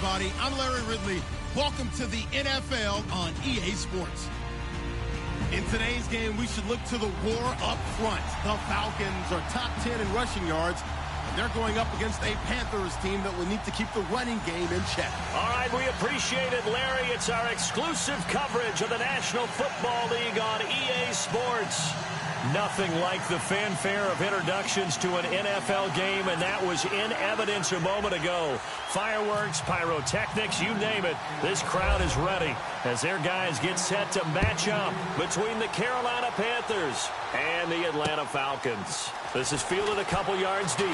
everybody. I'm Larry Ridley. Welcome to the NFL on EA Sports. In today's game, we should look to the war up front. The Falcons are top 10 in rushing yards. They're going up against a Panthers team that will need to keep the running game in check. All right, we appreciate it, Larry. It's our exclusive coverage of the National Football League on EA Sports. Nothing like the fanfare of introductions to an NFL game, and that was in evidence a moment ago. Fireworks, pyrotechnics, you name it. This crowd is ready as their guys get set to match up between the Carolina Panthers and the Atlanta Falcons. This is fielded a couple yards deep.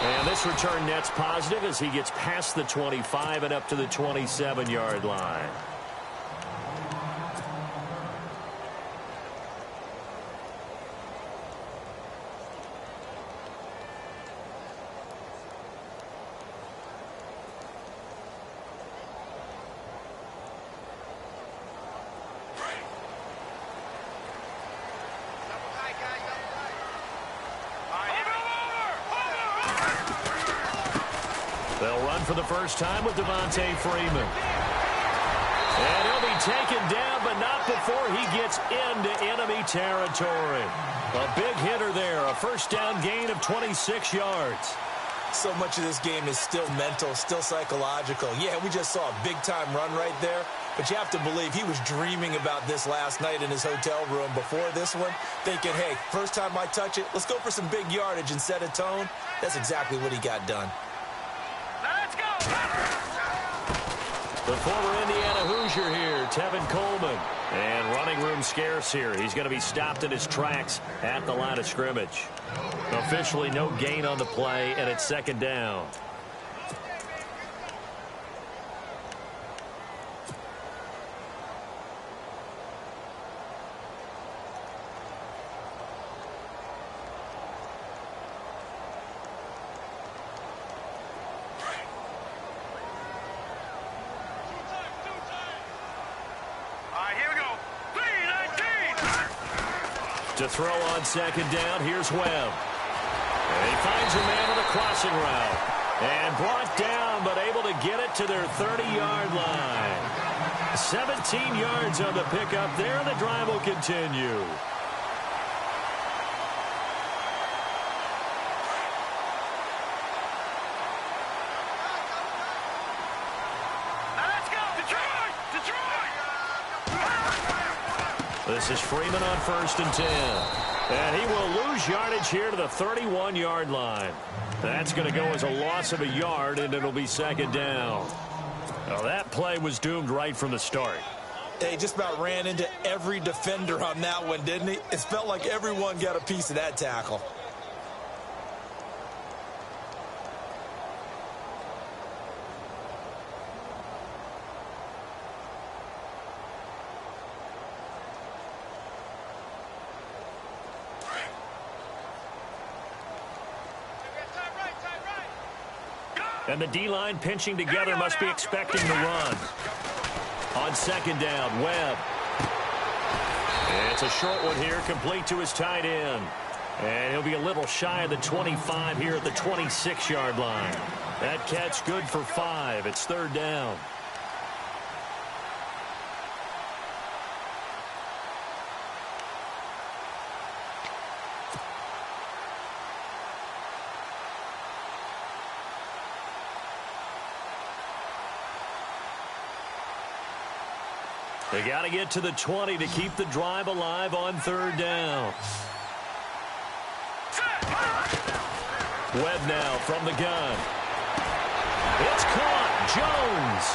And this return net's positive as he gets past the 25 and up to the 27-yard line. They'll run for the first time with Devontae Freeman. And he'll be taken down, but not before he gets into enemy territory. A big hitter there, a first down gain of 26 yards. So much of this game is still mental, still psychological. Yeah, we just saw a big-time run right there, but you have to believe he was dreaming about this last night in his hotel room before this one, thinking, hey, first time I touch it, let's go for some big yardage and set a tone. That's exactly what he got done. The former Indiana Hoosier here, Tevin Coleman. And running room scarce here. He's going to be stopped in his tracks at the line of scrimmage. Officially no gain on the play, and it's second down. To throw on second down, here's Webb. And he finds a man on the crossing route. And brought down, but able to get it to their 30-yard line. 17 yards on the pickup there, and the drive will continue. This is Freeman on 1st and 10. And he will lose yardage here to the 31-yard line. That's going to go as a loss of a yard, and it'll be second down. Now, that play was doomed right from the start. He just about ran into every defender on that one, didn't he? It felt like everyone got a piece of that tackle. And the D-line pinching together must be expecting the run. On second down, Webb. It's a short one here, complete to his tight end. And he'll be a little shy of the 25 here at the 26-yard line. That catch good for 5. It's third down. They got to get to the 20 to keep the drive alive on third down. Webb now from the gun. It's caught. Jones.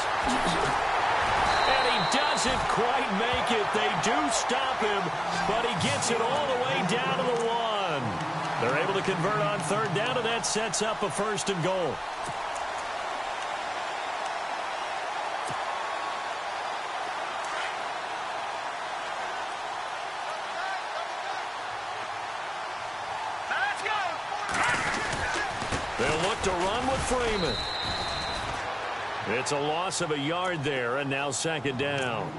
And he doesn't quite make it. They do stop him, but he gets it all the way down to the 1. They're able to convert on third down, and that sets up a 1st and goal. They'll look to run with Freeman. It's a loss of a yard there, and now second down.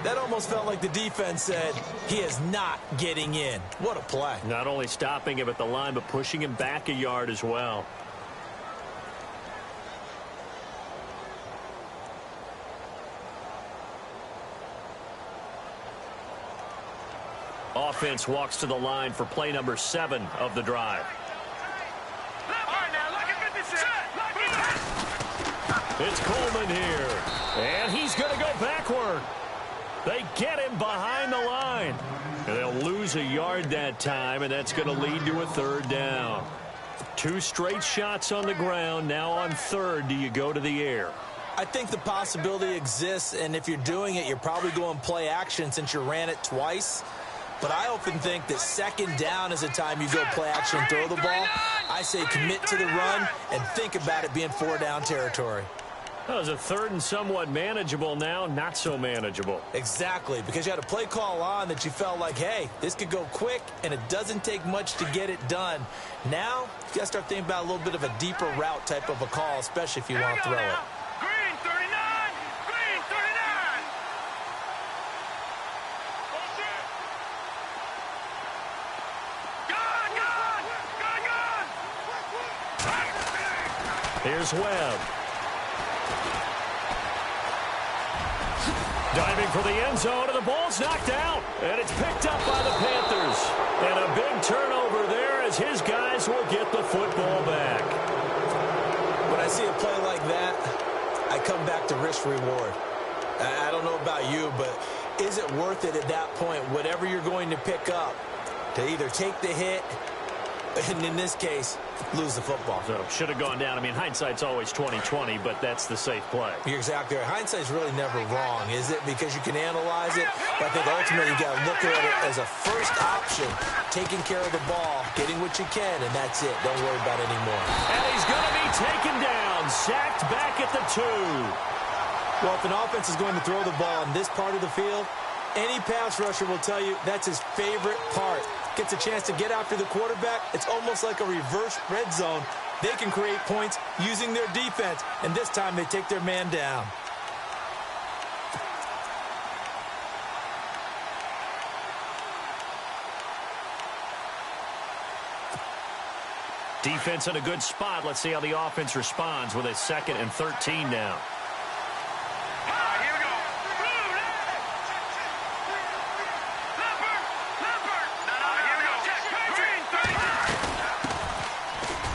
That almost felt like the defense said, he is not getting in. What a play. Not only stopping him at the line, but pushing him back a yard as well. Offense walks to the line for play number 7 of the drive. It's Coleman here, and he's going to go backward. They get him behind the line. And they'll lose a yard that time, and that's going to lead to a 3rd down. 2 straight shots on the ground. Now on 3rd, do you go to the air? I think the possibility exists, and if you're doing it, you're probably going play action since you ran it twice. But I often think that 2nd down is the time you go play action and throw the ball. I say commit to the run and think about it being 4-down territory. That was a 3rd and somewhat manageable, now not so manageable. Exactly, because you had a play call on that you felt like, hey, this could go quick, and it doesn't take much to get it done. Now, you got to start thinking about a little bit of a deeper route type of a call, especially if you want to throw it. Green 39! Green 39! Gone! Here's Webb. Diving for the end zone, and the ball's knocked out. And it's picked up by the Panthers. And a big turnover there as his guys will get the football back. When I see a play like that, I come back to risk-reward. I don't know about you, but is it worth it at that point, whatever you're going to pick up, to either take the hit, and in this case, lose the football? So should have gone down. I mean, hindsight's always 20/20, but that's the safe play. You're exactly right. Hindsight's really never wrong, is it? Because you can analyze it, but I think ultimately you got to look at it as a first option, taking care of the ball, getting what you can, and that's it. Don't worry about it anymore. And he's going to be taken down, sacked back at the 2. Well, if an offense is going to throw the ball in this part of the field, any pass rusher will tell you that's his favorite part. Gets a chance to get after the quarterback. It's almost like a reverse red zone. They can create points using their defense, and this time they take their man down. Defense in a good spot. Let's see how the offense responds with a 2nd and 13 now.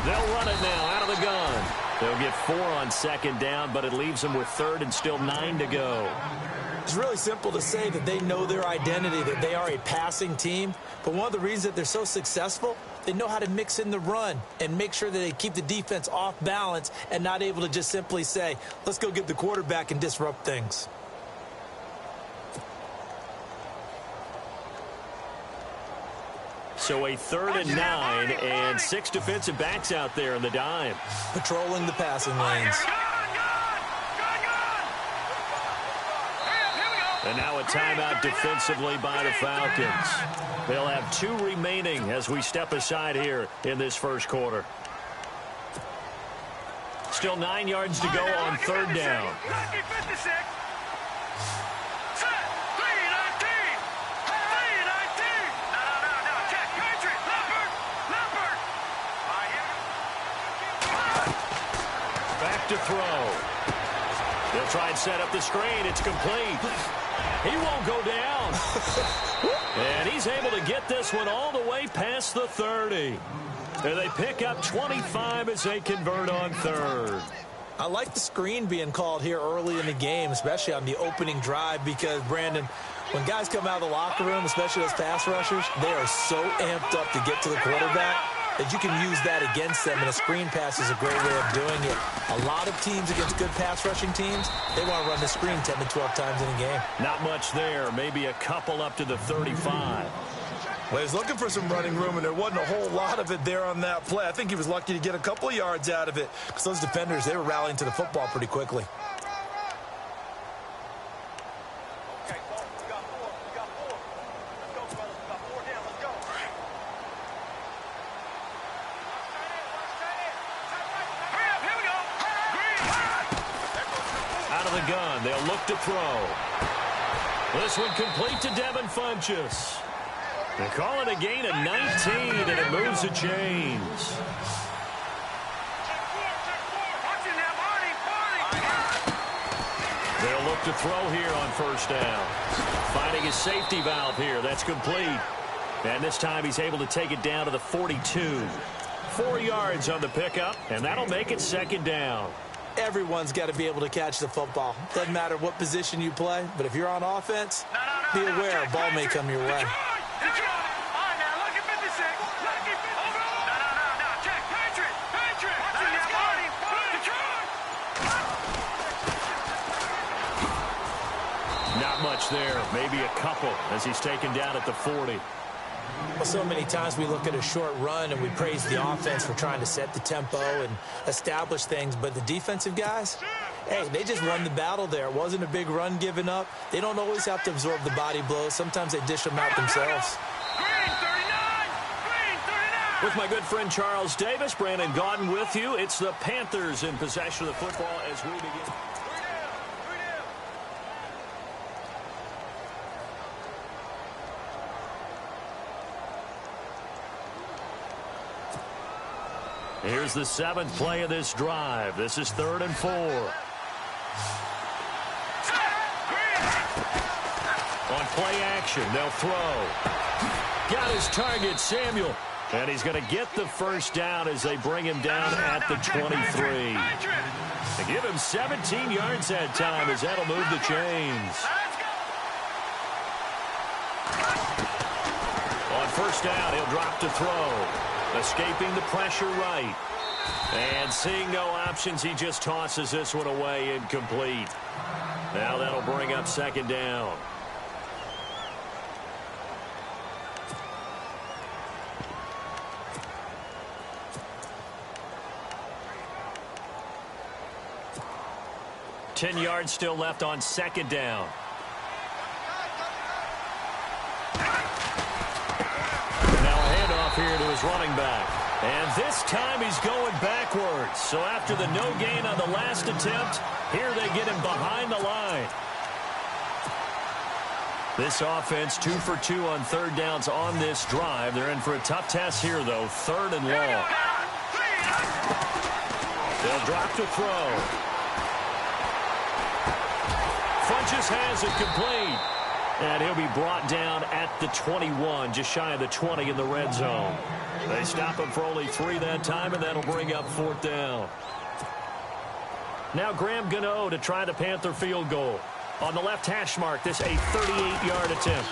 They'll run it now out of the gun. They'll get 4 on 2nd down, but it leaves them with 3rd and still 9 to go. It's really simple to say that they know their identity, that they are a passing team. But one of the reasons that they're so successful, they know how to mix in the run and make sure that they keep the defense off balance and not able to just simply say, let's go get the quarterback and disrupt things. So a 3rd and 9 and 6 defensive backs out there in the dime. Patrolling the passing lanes. And now a timeout defensively by the Falcons. They'll have 2 remaining as we step aside here in this first quarter. Still 9 yards to go on 3rd down. Back to throw. They'll try and set up the screen. It's complete. He won't go down. And he's able to get this one all the way past the 30. And they pick up 25 as they convert on 3rd. I like the screen being called here early in the game, especially on the opening drive, because, Brandon, when guys come out of the locker room, especially those pass rushers, they are so amped up to get to the quarterback that you can use that against them, and a screen pass is a great way of doing it. A lot of teams against good pass rushing teams, they want to run the screen 10 to 12 times in a game. Not much there. Maybe a couple up to the 35. Well, he's looking for some running room, and there wasn't a whole lot of it there on that play. I think he was lucky to get a couple of yards out of it, because those defenders, they were rallying to the football pretty quickly. Gun. They'll look to throw. This one complete to Devin Funchess. They call it a gain of 19, and it moves the chains. They'll look to throw here on 1st down. Finding his safety valve here. That's complete. And this time he's able to take it down to the 42. 4 yards on the pickup, and that'll make it second down. Everyone's got to be able to catch the football. Doesn't matter what position you play, but if you're on offense, be aware a ball may come your way. Not much there, maybe a couple as he's taken down at the 40. Well, so many times we look at a short run and we praise the offense for trying to set the tempo and establish things, but the defensive guys, hey, they just won the battle there. It wasn't a big run given up. They don't always have to absorb the body blows. Sometimes they dish them out themselves. With my good friend Charles Davis, Brandon Gaudin with you. It's the Panthers in possession of the football as we begin. Here's the 7th play of this drive. This is 3rd and 4. On play action, they'll throw. Got his target, Samuel. And he's going to get the first down as they bring him down at the 23. They give him 17 yards that time as that'll move the chains. On first down, he'll drop to throw. Escaping the pressure right. And seeing no options, he just tosses this one away incomplete. Now that'll bring up second down. Ten yards still left on second down. Here to his running back. And this time he's going backwards. So after the no gain on the last attempt, here they get him behind the line. This offense 2 for 2 on third downs on this drive. They're in for a tough test here, though. 3rd and long. They'll drop to throw. Funches has it complete. And he'll be brought down at the 21, just shy of the 20 in the red zone. They stop him for only 3 that time, and that'll bring up 4th down. Now Graham Gano to try the Panther field goal. On the left hash mark, this a 38-yard attempt.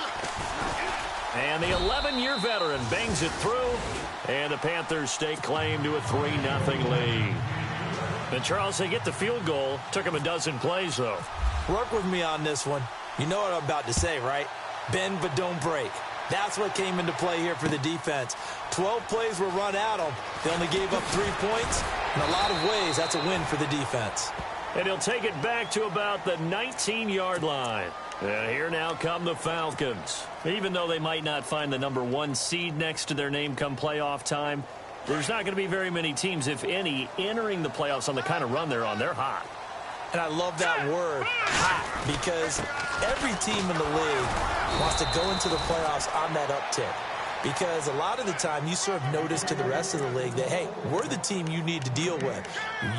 And the 11-year veteran bangs it through, and the Panthers stake claim to a 3-0 lead. And Charles, they get the field goal. Took him a dozen plays, though. Work with me on this one. You know what I'm about to say, right? Bend but don't break. That's what came into play here for the defense. 12 plays were run at them. They only gave up 3 points. In a lot of ways, that's a win for the defense. And he'll take it back to about the 19-yard line. And here now come the Falcons. Even though they might not find the number 1 seed next to their name come playoff time, there's not going to be very many teams, if any, entering the playoffs on the kind of run they're on. They're hot. And I love that word, hot, because every team in the league wants to go into the playoffs on that uptick. Because a lot of the time you serve notice to the rest of the league that, hey, we're the team you need to deal with.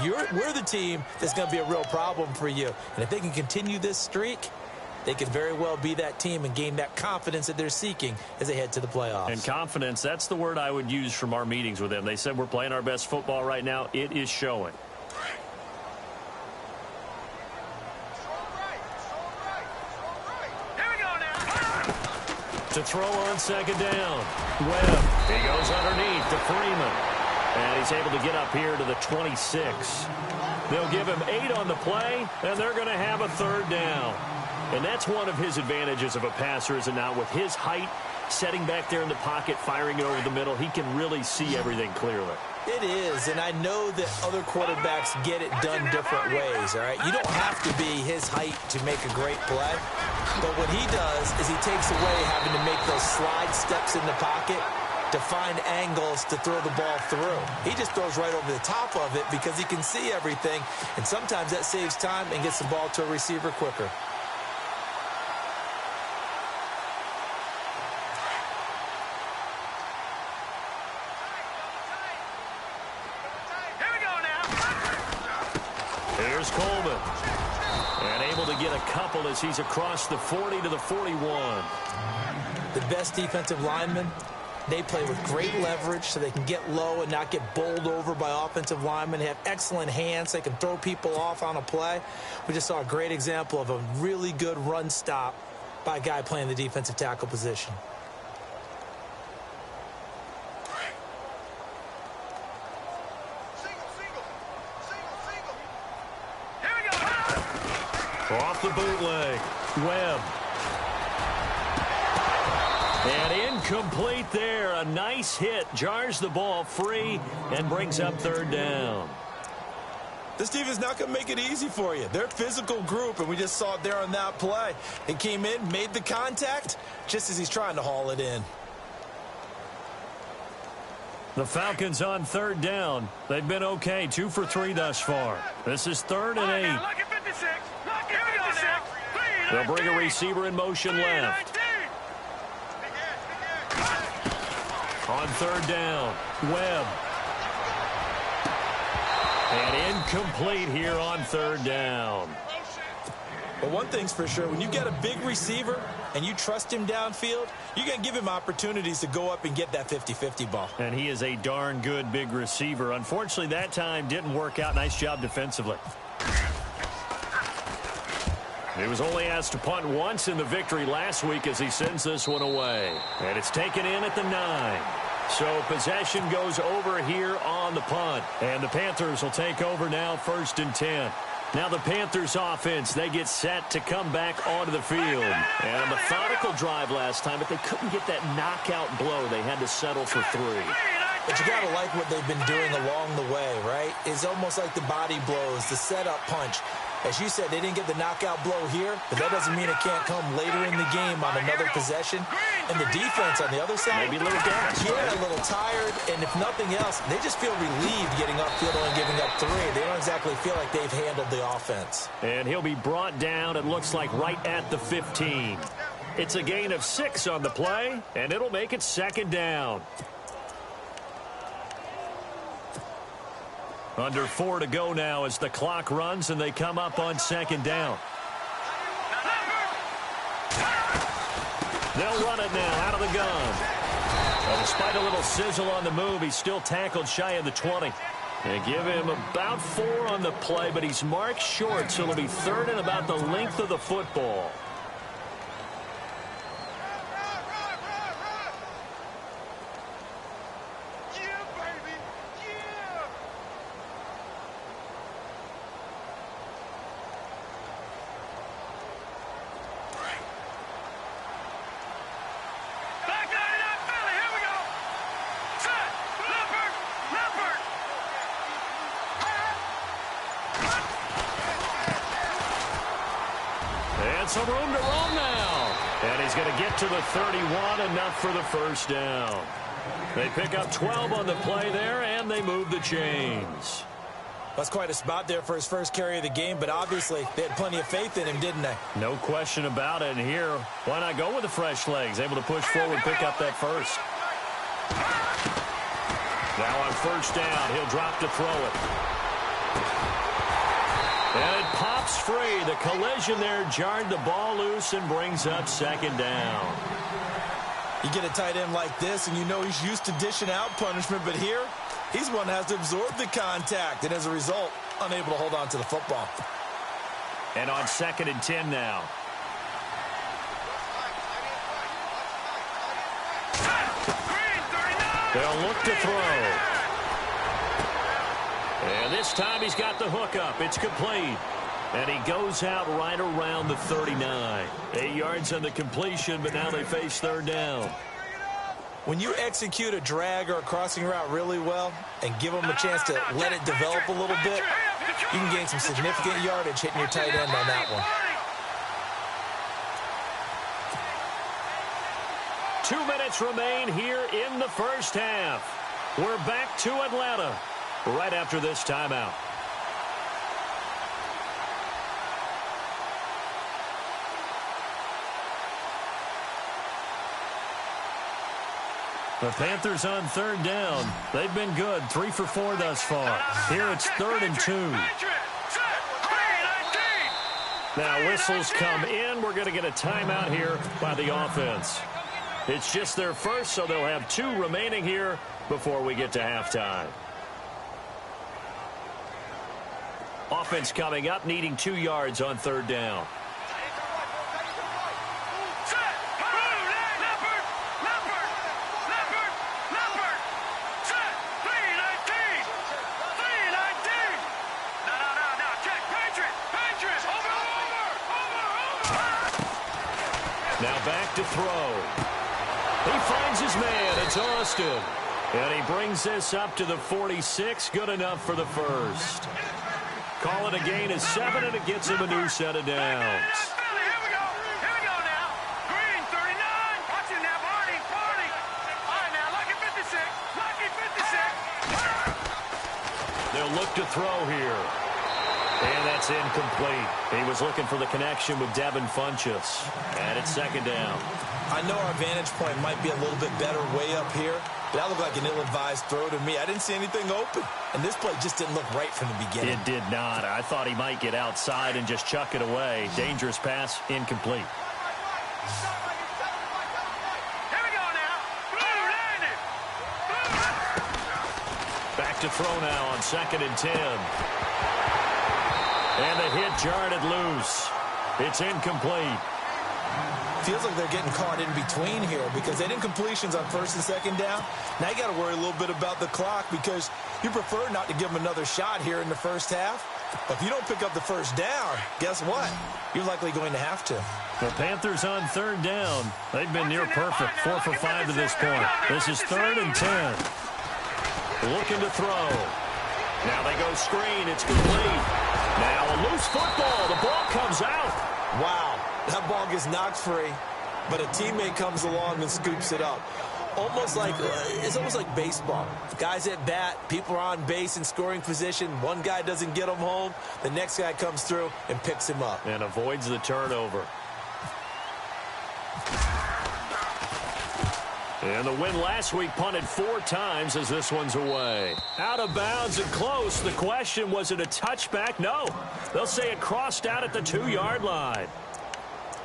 We're the team that's going to be a real problem for you. And if they can continue this streak, they could very well be that team and gain that confidence that they're seeking as they head to the playoffs. And confidence, that's the word I would use from our meetings with them. They said we're playing our best football right now. It is showing. To throw on second down. Webb, he goes underneath to Freeman. And he's able to get up here to the 26. They'll give him 8 on the play, and they're going to have a 3rd down. And that's one of his advantages of a passer, is it not? With his height, setting back there in the pocket, firing it over the middle, he can really see everything clearly. It is, and I know that other quarterbacks get it done different ways, all right? You don't have to be his height to make a great play, but what he does is he takes away having to make those slide steps in the pocket to find angles to throw the ball through. He just throws right over the top of it because he can see everything, and sometimes that saves time and gets the ball to a receiver quicker. And able to get a couple as he's across the 40 to the 41. The best defensive linemen, they play with great leverage so they can get low and not get bowled over by offensive linemen. They have excellent hands. They can throw people off on a play. We just saw a great example of a really good run stop by a guy playing the defensive tackle position. Off the bootleg, Webb. And incomplete there. A nice hit. Jars the ball free and brings up third down. This defense is not going to make it easy for you. They're a physical group, and we just saw it there on that play. He came in, made the contact, just as he's trying to haul it in. The Falcons on third down. They've been okay, 2 for 3 thus far. This is 3rd and 8. They'll bring a receiver in motion left. On third down, Webb. And incomplete here on third down. But one thing's for sure, when you get a big receiver and you trust him downfield, you're going to give him opportunities to go up and get that 50-50 ball. And he is a darn good big receiver. Unfortunately, that time didn't work out. Nice job defensively. He was only asked to punt once in the victory last week as he sends this one away. And it's taken in at the 9. So possession goes over here on the punt. And the Panthers will take over now, 1st and 10. Now the Panthers offense, they get set to come back onto the field. And a methodical drive last time, but they couldn't get that knockout blow. They had to settle for 3. But you got to like what they've been doing along the way, right? It's almost like the body blows, the setup punch. As you said, they didn't get the knockout blow here, but that doesn't mean it can't come later in the game on another possession. And the defense on the other side, maybe a little gas. Yeah, a little tired, and if nothing else, they just feel relieved getting upfield and giving up 3. They don't exactly feel like they've handled the offense. And he'll be brought down, it looks like, right at the 15. It's a gain of 6 on the play, and it'll make it 2nd down. Under 4 to go now as the clock runs and they come up on 2nd down. They'll run it now out of the gun. Well, despite a little sizzle on the move, he's still tackled shy of the 20. And give him about 4 on the play, but he's marked short, so it'll be 3rd and about the length of the football. Some room to roam now. And he's going to get to the 31, enough for the 1st down. They pick up 12 on the play there, and they move the chains. That's quite a spot there for his first carry of the game, but obviously they had plenty of faith in him, didn't they? No question about it. And here, why not go with the fresh legs? Able to push forward, pick up that 1st. Now on 1st down, he'll drop to throw it. And it pops free. The collision there jarred the ball loose and brings up 2nd down. You get a tight end like this, and you know he's used to dishing out punishment, but here, he's one that has to absorb the contact, and as a result, unable to hold on to the football. And on 2nd and 10 now. They'll look to throw. And this time he's got the hook up. It's complete. And he goes out right around the 39. 8 yards on the completion, but now they face 3rd down. When you execute a drag or a crossing route really well and give them a chance to let it develop a little bit, you can gain some significant yardage hitting your tight end on that one. 2 minutes remain here in the 1st half. We're back to Atlanta right after this timeout. The Panthers on 3rd down. They've been good, 3 for 4 thus far. Here it's 3rd and 2. Now whistles come in. We're going to get a timeout here by the offense. It's just their first, so they'll have 2 remaining here before we get to halftime. Offense coming up, needing 2 yards on 3rd down. Now back to throw. He finds his man. It's Austin. And he brings this up to the 46. Good enough for the first. Call it a gain of 7, and it gets him a new set of downs. Here we go now. Green, 39. Watch it now, Barney. All right, now, lucky 56. They'll look to throw here. And that's incomplete. He was looking for the connection with Devin Funchess. And it's 2nd down. I know our vantage point might be a little bit better way up here, but that looked like an ill-advised throw to me. I didn't see anything open, and this play just didn't look right from the beginning. It did not. I thought he might get outside and just chuck it away. Dangerous pass, incomplete. Here we go now. Blue landed. Back to throw now on 2nd and 10. And the hit jarred it loose. It's incomplete. Feels like they're getting caught in between here because they didn't completions on 1st and 2nd down. Now you got to worry a little bit about the clock because you prefer not to give them another shot here in the first half. But if you don't pick up the 1st down, guess what? You're likely going to have to. The Panthers on 3rd down. They've been near perfect, 4 for 5 to this point. This is 3rd and 10. Looking to throw. Now they go screen. It's complete. Now a loose football. The ball comes out. Wow, that ball gets knocked free, but a teammate comes along and scoops it up. It's almost like baseball. Guys at bat, people are on base in scoring position. One guy doesn't get him home. The next guy comes through and picks him up. And avoids the turnover. And the win last week punted 4 times as this one's away. Out of bounds and close. The question, was it a touchback? No. They'll say it crossed out at the 2-yard line.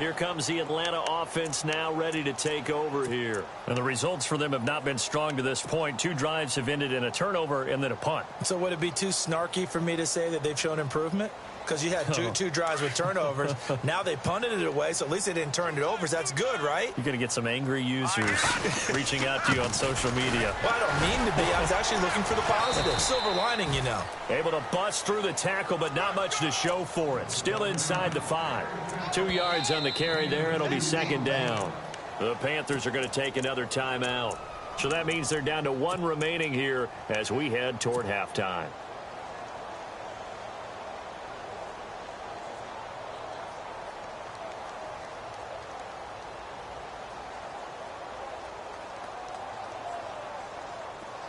Here comes the Atlanta offense now ready to take over here. And the results for them have not been strong to this point. 2 drives have ended in a turnover and then a punt. So would it be too snarky for me to say that they've shown improvement? Because you had two drives with turnovers. Now they punted it away, so at least they didn't turn it over. So that's good, right? You're going to get some angry users reaching out to you on social media. Well, I don't mean to be. I was actually looking for the positive. Silver lining, you know. Able to bust through the tackle, but not much to show for it. Still inside the 5. 2 yards on the carry there. It'll be 2nd down. The Panthers are going to take another timeout. So that means they're down to 1 remaining here as we head toward halftime.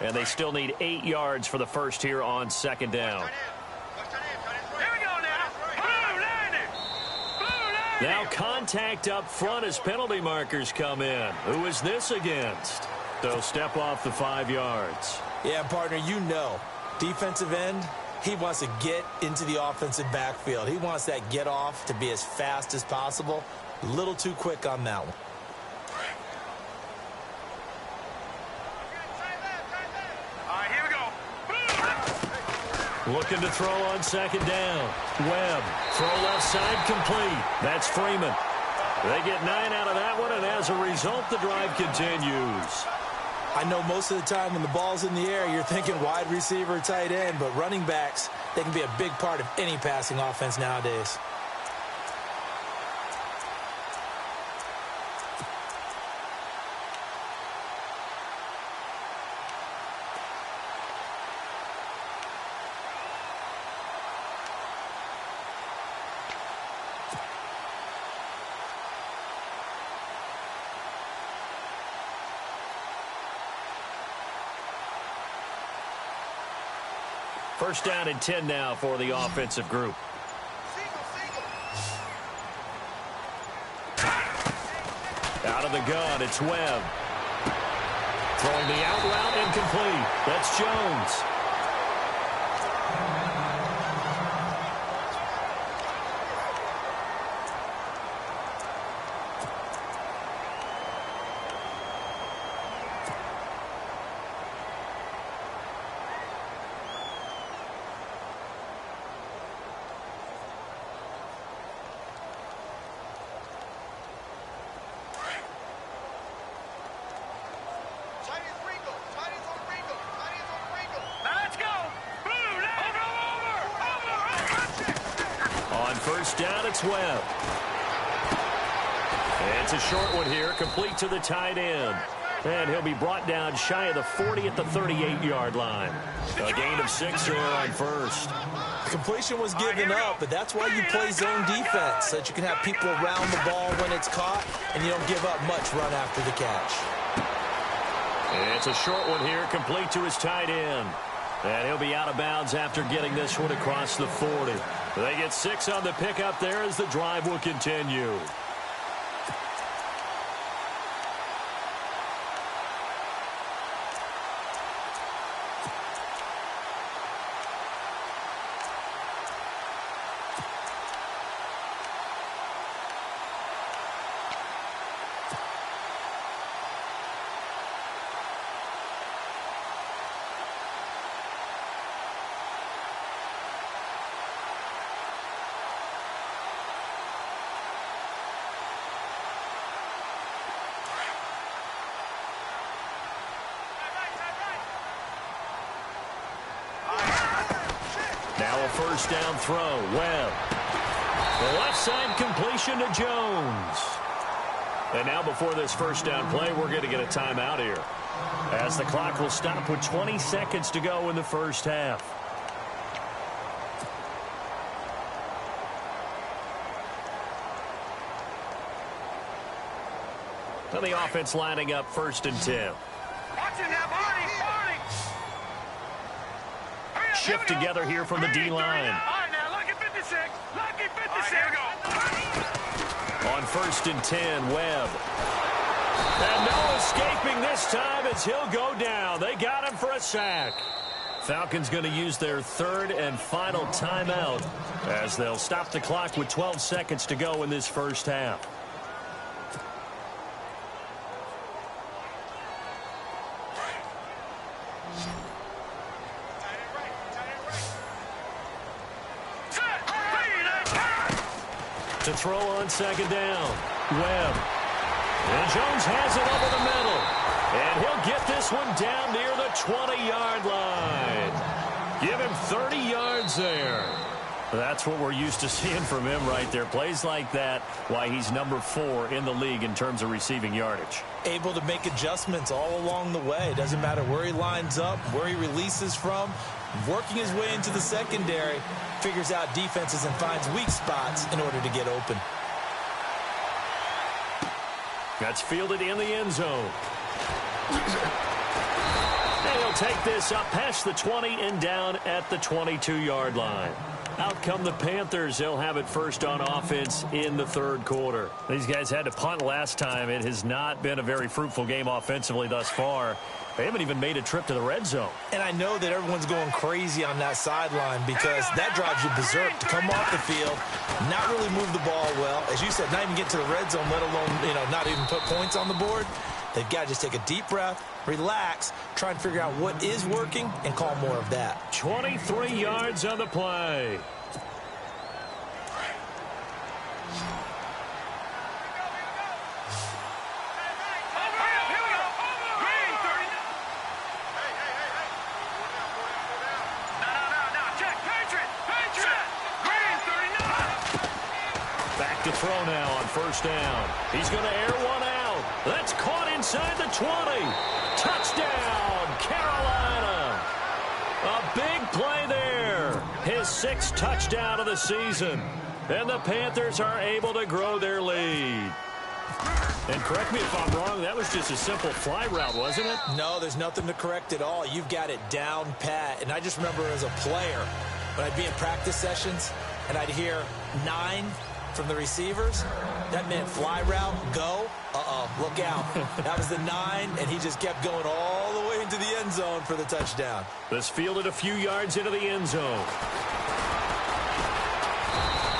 And they still need 8 yards for the first here on 2nd down. Here we go now. Blue landed. Now contact up front as penalty markers come in. Who is this against? So step off the 5 yards. Yeah, partner, you know. Defensive end, he wants to get into the offensive backfield. He wants that get off to be as fast as possible. A little too quick on that one. Looking to throw on 2nd down. Webb, throw left side complete. That's Freeman. They get 9 out of that one, and as a result, the drive continues. I know most of the time when the ball's in the air, you're thinking wide receiver, tight end, but running backs, they can be a big part of any passing offense nowadays. First down and 10 now for the offensive group. Out of the gun, it's Webb. Throwing the out route, incomplete. That's Jones. first down, it's Webb. It's a short one here, complete to the tight end. And he'll be brought down shy of the 40 at the 38-yard line. A gain of 6 there on first. Completion was given up, but that's why you play zone defense, so that you can have people around the ball when it's caught, and you don't give up much run after the catch. It's a short one here, complete to his tight end. And he'll be out of bounds after getting this one across the 40. They get 6 on the pickup there as the drive will continue. Now a first down throw. Webb. The left side completion to Jones. And now before this first down play, we're going to get a timeout here, as the clock will stop with 20 seconds to go in the first half. And the offense lining up 1st and 10. Shift together here from the D-line. All right, now, lucky 56. Lucky 56. Here we go. On 1st and 10, Webb. And no escaping this time as he'll go down. They got him for a sack. Falcons going to use their 3rd and final timeout, as they'll stop the clock with 12 seconds to go in this first half. To throw on 2nd down. Webb. And Jones has it over the middle. And he'll get this one down near the 20-yard line. Give him 30 yards there. That's what we're used to seeing from him right there. Plays like that, why he's number 4 in the league in terms of receiving yardage. Able to make adjustments all along the way. Doesn't matter where he lines up, where he releases from. Working his way into the secondary, figures out defenses and finds weak spots in order to get open. That's fielded in the end zone. And he'll take this up past the 20 and down at the 22-yard line. Out come the Panthers. They'll have it first on offense in the 3rd quarter. These guys had to punt last time. It has not been a very fruitful game offensively thus far. They haven't even made a trip to the red zone. And I know that everyone's going crazy on that sideline, because that drives you berserk to come off the field, not really move the ball well. As you said, not even get to the red zone, let alone, not even put points on the board. They've got to just take a deep breath, relax, try and figure out what is working, and call more of that. 23 yards on the play. To throw now on 1st down. He's going to air one out. That's caught inside the 20. Touchdown, Carolina. A big play there. His 6th touchdown of the season. And the Panthers are able to grow their lead. And correct me if I'm wrong, that was just a simple fly route, wasn't it? No, there's nothing to correct at all. You've got it down pat. And I just remember as a player, when I'd be in practice sessions and I'd hear 9 from the receivers, that meant fly route, go, look out. That was the 9, and he just kept going all the way into the end zone for the touchdown. This fielded a few yards into the end zone.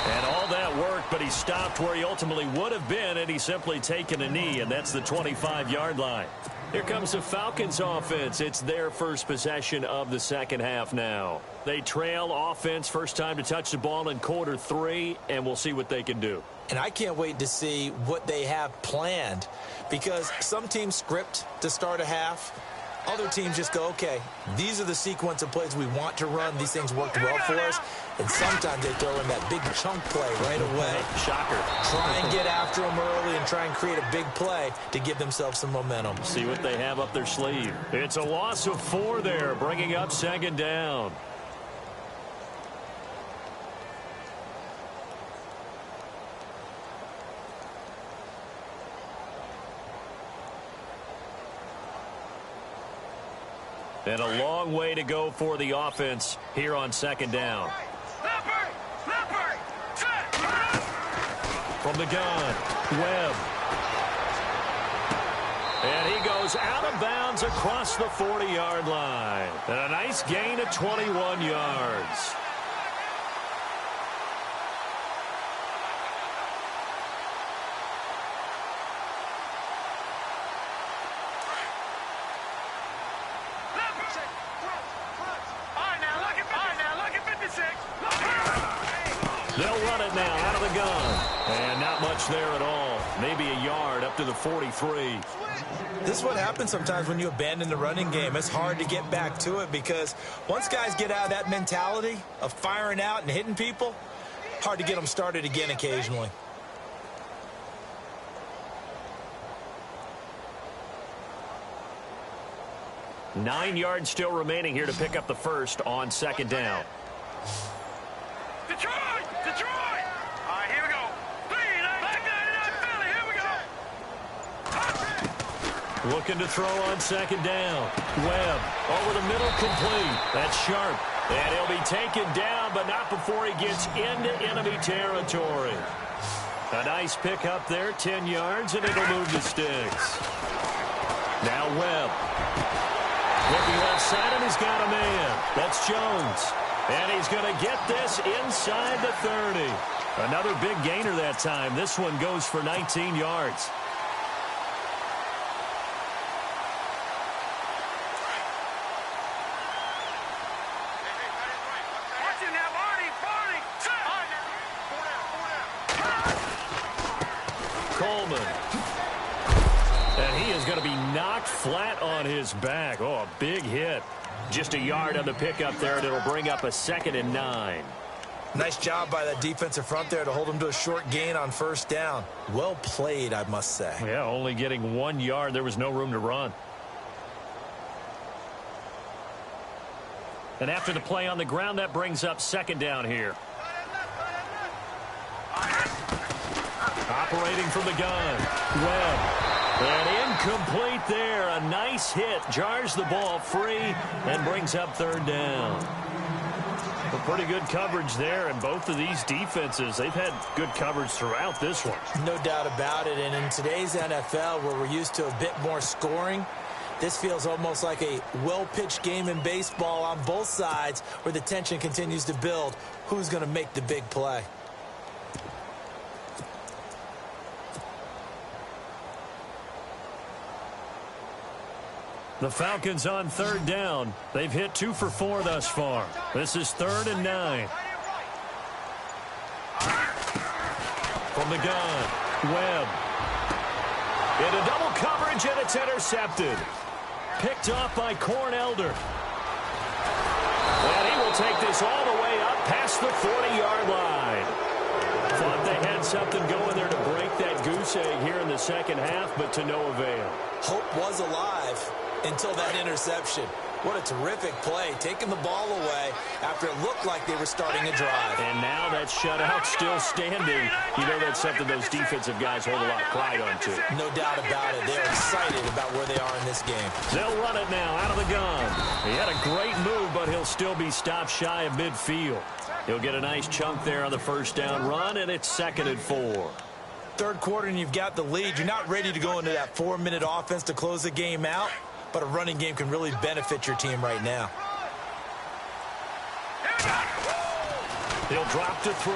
And all that worked, but he stopped where he ultimately would have been, and he's simply taken a knee, and that's the 25-yard line. Here comes the Falcons offense. It's their first possession of the 2nd half now. They trail offense, first time to touch the ball in quarter 3, and we'll see what they can do. And I can't wait to see what they have planned, because some teams script to start a half, Other teams just go, okay, these are the sequence of plays we want to run. These things worked well for us. And sometimes they throw in that big chunk play right away. Shocker. Try and get after them early and try and create a big play to give themselves some momentum. See what they have up their sleeve. It's a loss of 4 there, bringing up second down. And a long way to go for the offense here on second down. From the gun, Webb. And he goes out of bounds across the 40-yard line. And a nice gain of 21 yards. They'll run it now out of the gun. And not much there at all. Maybe a yard up to the 43. This is what happens sometimes when you abandon the running game. It's hard to get back to it because once guys get out of that mentality of firing out and hitting people, hard to get them started again occasionally. Nine yards still remaining here to pick up the first on second down. Detroit! Detroit! All right, here we go. 3-9, Philly, here we go. Looking to throw on second down. Webb over the middle, complete. That's sharp. And he'll be taken down, but not before he gets into enemy territory. A nice pick up there, 10 yards, and it'll move the sticks. Now Webb. Looking left side, and he's got a man. That's Jones. And he's going to get this inside the 30. Another big gainer that time. This one goes for 19 yards. Coleman. And he is going to be knocked flat on his back. Oh, a big hit. Just a yard on the pickup there, and it'll bring up a 2nd and 9. Nice job by that defensive front there to hold him to a short gain on first down. Well played, I must say. Yeah, only getting 1 yard. There was no room to run. And after the play on the ground, that brings up second down here. Operating from the gun. Webb. And incomplete there. A nice hit. Jars the ball free and brings up third down. A pretty good coverage there, and both of these defenses, they've had good coverage throughout this one. No doubt about it. And in today's NFL, where we're used to a bit more scoring, this feels almost like a well-pitched game in baseball on both sides where the tension continues to build. Who's going to make the big play? The Falcons on third down. They've hit 2 for 4 thus far. This is 3rd and 9. From the gun, Webb. Into double coverage, and it's intercepted. Picked off by Corn Elder. And he will take this all the way up past the 40-yard line. Thought they had something going there to break that goose egg here in the second half, but to no avail. Hope was alive until that interception. What a terrific play, taking the ball away after it looked like they were starting a drive. And now that shutout still standing. You know that's something those defensive guys hold a lot of pride on, too. No doubt about it. They're excited about where they are in this game. They'll run it now out of the gun. He had a great move, but he'll still be stopped shy of midfield. He'll get a nice chunk there on the first down run, and it's 2nd and 4. Third quarter, and you've got the lead. You're not ready to go into that 4-minute offense to close the game out. But a running game can really benefit your team right now. He'll drop to throw.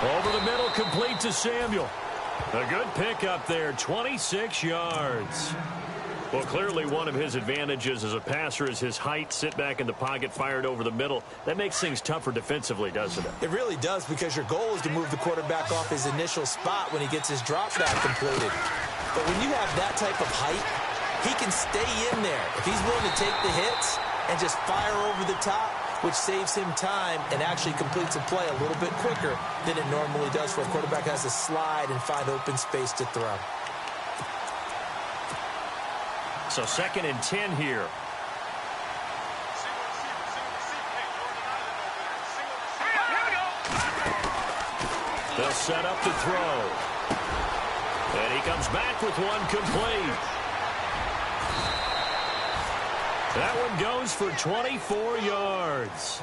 Over the middle, complete to Samuel. A good pickup there, 26 yards. Well, clearly one of his advantages as a passer is his height. Sit back in the pocket, fired over the middle. That makes things tougher defensively, doesn't it? It really does, because your goal is to move the quarterback off his initial spot when he gets his drop back completed. But when you have that type of height, he can stay in there. If he's willing to take the hits and just fire over the top, which saves him time and actually completes a play a little bit quicker than it normally does for a quarterback who has to slide and find open space to throw. So 2nd and 10 here. They'll set up the throw. And he comes back with one complete. That one goes for 24 yards.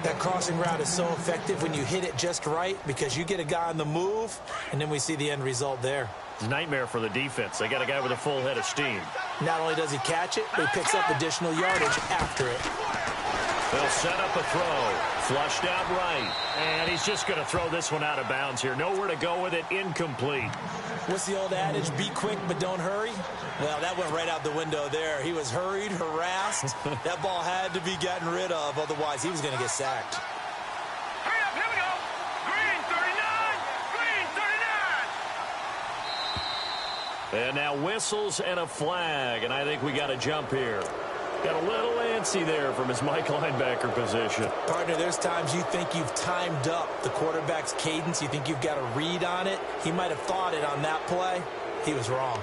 That crossing route is so effective when you hit it just right because you get a guy on the move, and then we see the end result there. It's a nightmare for the defense. They got a guy with a full head of steam. Not only does he catch it, but he picks up additional yardage after it. They'll set up a throw. Flushed out right. And he's just going to throw this one out of bounds here. Nowhere to go with it. Incomplete. What's the old adage? Be quick, but don't hurry? Well, that went right out the window there. He was hurried, harassed. That ball had to be gotten rid of. Otherwise, he was going to get sacked. Hurry up, here we go. Green 39. Green 39. And now whistles and a flag. And I think we got a jump here. Got a little antsy there from his Mike linebacker position. Partner, there's times you think you've timed up the quarterback's cadence. You think you've got a read on it. He might have thought it on that play. He was wrong.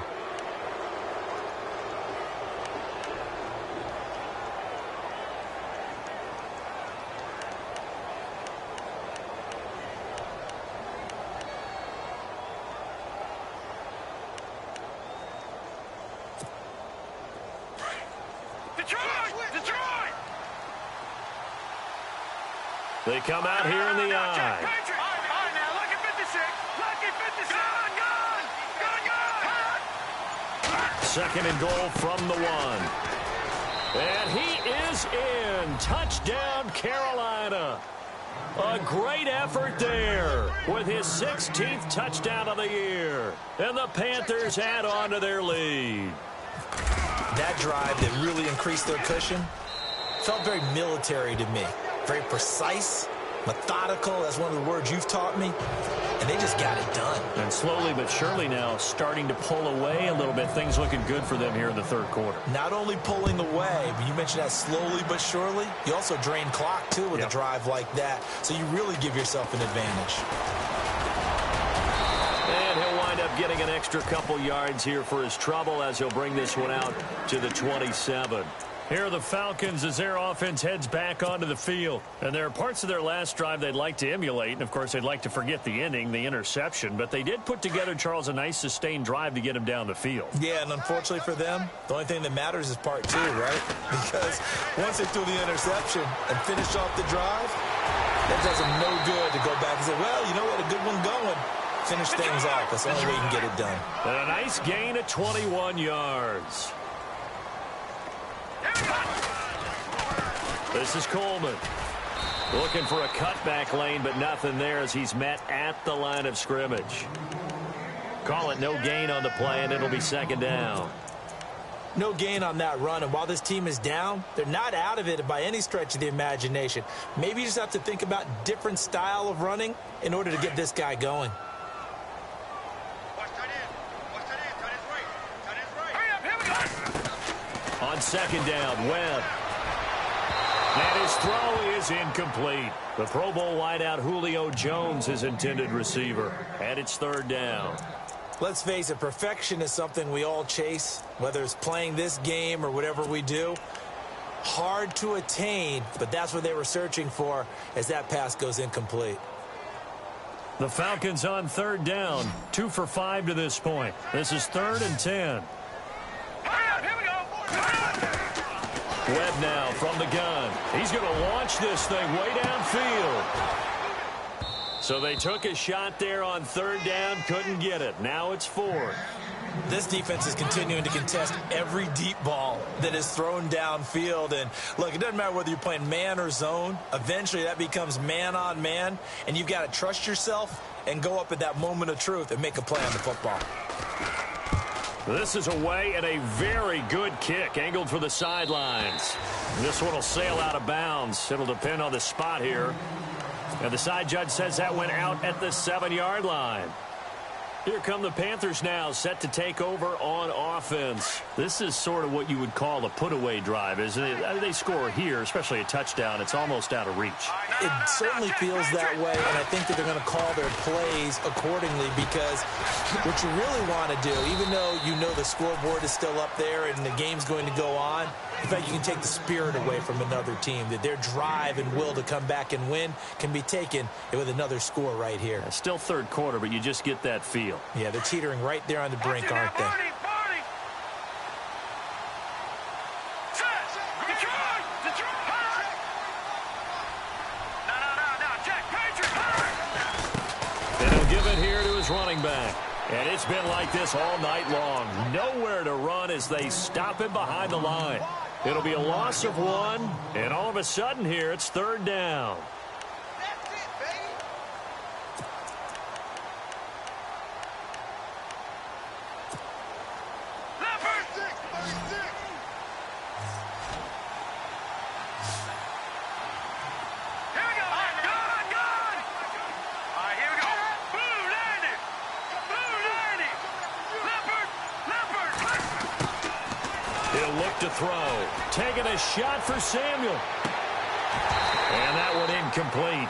They come out here in the eye. All right, now, lucky 56. Lucky 56. Gone. 2nd and goal from the 1. And he is in. Touchdown, Carolina. A great effort there with his 16th touchdown of the year. And the Panthers add on to their lead. That drive that really increased their cushion felt very military to me. Very precise, methodical. That's one of the words you've taught me. And they just got it done. And slowly but surely now starting to pull away a little bit. Things looking good for them here in the 3rd quarter. Not only pulling away, but you mentioned that slowly but surely. You also drain clock, too, with a drive like that. So you really give yourself an advantage. And he'll wind up getting an extra couple yards here for his trouble as he'll bring this one out to the 27. Here are the Falcons as their offense heads back onto the field. And there are parts of their last drive they'd like to emulate. And, of course, they'd like to forget the ending, the interception. But they did put together, Charles, a nice sustained drive to get him down the field. Yeah, and unfortunately for them, the only thing that matters is part 2, right? Because once they threw the interception and finished off the drive, that does them no good to go back and say, well, you know what, a good one going. Finish things off. That's the only way you can get it done. And a nice gain of 21 yards. This is Coleman. Looking for a cutback lane, but nothing there as he's met at the line of scrimmage. Call it no gain on the play, and it'll be 2nd down. No gain on that run, and while this team is down, they're not out of it by any stretch of the imagination. Maybe you just have to think about different style of running in order to get this guy going. On 2nd down, Webb. And his throw is incomplete. The Pro Bowl wideout Julio Jones, his intended receiver. And it's 3rd down. Let's face it, perfection is something we all chase, whether it's playing this game or whatever we do. Hard to attain, but that's what they were searching for as that pass goes incomplete. The Falcons on 3rd down, 2 for 5 to this point. This is 3rd and 10. Webb now from the gun. He's going to launch this thing way downfield. So they took a shot there on 3rd down, couldn't get it. Now it's 4th. This defense is continuing to contest every deep ball that is thrown downfield. And look, it doesn't matter whether you're playing man or zone. Eventually that becomes man on man, and you've got to trust yourself and go up at that moment of truth and make a play on the football. This is away and a very good kick angled for the sidelines. This one will sail out of bounds. It'll depend on the spot here. And the side judge says that went out at the 7-yard line. Here come the Panthers now, set to take over on offense. This is sort of what you would call a put-away drive, isn't it? They score here, especially a touchdown. It's almost out of reach. It certainly feels that way, and I think that they're going to call their plays accordingly because what you really want to do, even though you know the scoreboard is still up there and the game's going to go on, in fact, you can take the spirit away from another team, that their drive and will to come back and win can be taken with another score right here. Still third quarter, but you just get that feel. Yeah, they're teetering right there on the brink, aren't they? And he'll give it here to his running back. And it's been like this all night long. Nowhere to run as they stop him behind the line. It'll be a loss of 1, and all of a sudden here it's third down. To throw. Taking a shot for Samuel. And that one incomplete.